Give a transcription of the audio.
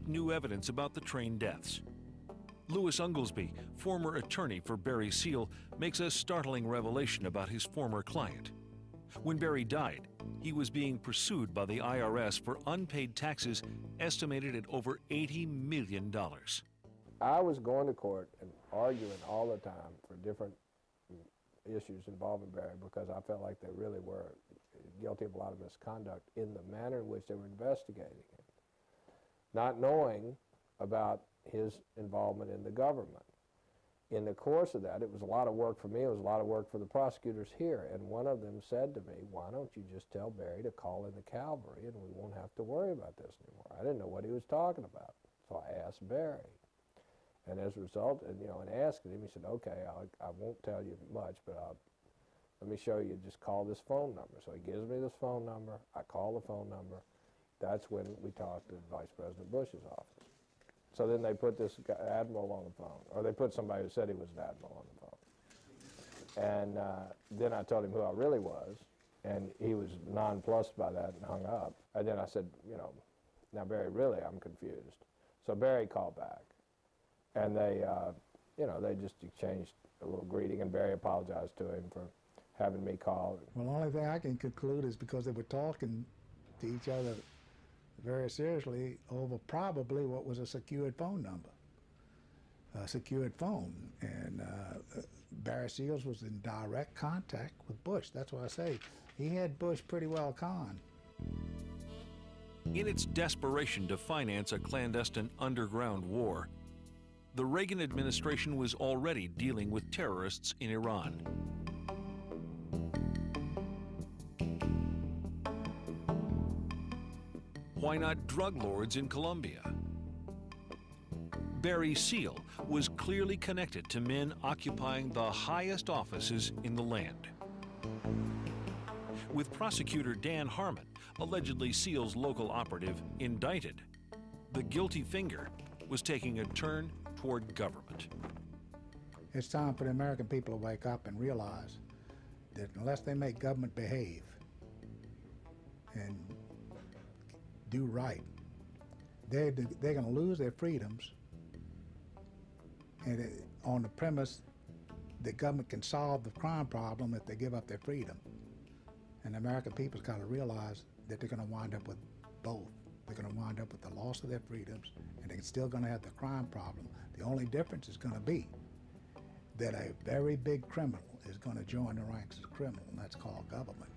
with new evidence about the train deaths. Louis Unglesby, former attorney for Barry Seal, makes a startling revelation about his former client. When Barry died, he was being pursued by the IRS for unpaid taxes estimated at over $80 million. I was going to court and arguing all the time for different issues involving Barry because I felt like they really were guilty of a lot of misconduct in the manner in which they were investigating him, not knowing about his involvement in the government. In the course of that, it was a lot of work for me, it was a lot of work for the prosecutors here, and one of them said to me, why don't you just tell Barry to call in the cavalry and we won't have to worry about this anymore. I didn't know what he was talking about, so I asked Barry. And as a result, and, you know, in asking him, he said, okay, I won't tell you much, but let me show you, just call this phone number. So he gives me this phone number, I call the phone number. That's when we talked to Vice President Bush's office. So then they put this admiral on the phone, or they put somebody who said he was an admiral on the phone. And then I told him who I really was, and he was nonplussed by that and hung up. And then I said, you know, now Barry, really, I'm confused. So Barry called back. And they, you know, they just exchanged a little greeting, and Barry apologized to him for having me call. Well, the only thing I can conclude is because they were talking to each other very seriously over probably what was a secured phone number, a secured phone. And Barry Seals was in direct contact with Bush. That's why I say he had Bush pretty well conned. In its desperation to finance a clandestine underground war, the Reagan administration was already dealing with terrorists in Iran. Why not drug lords in Colombia? Barry Seal was clearly connected to men occupying the highest offices in the land. With prosecutor Dan Harmon, allegedly Seal's local operative, indicted, the guilty finger was taking a turn toward government. It's time for the American people to wake up and realize that unless they make government behave and do right, they're going to lose their freedoms, and on the premise that government can solve the crime problem if they give up their freedom. And the American people's got to realize that they're going to wind up with both. They're going to wind up with the loss of their freedoms, and they're still going to have the crime problem. The only difference is going to be that a very big criminal is going to join the ranks of the criminal, and that's called government.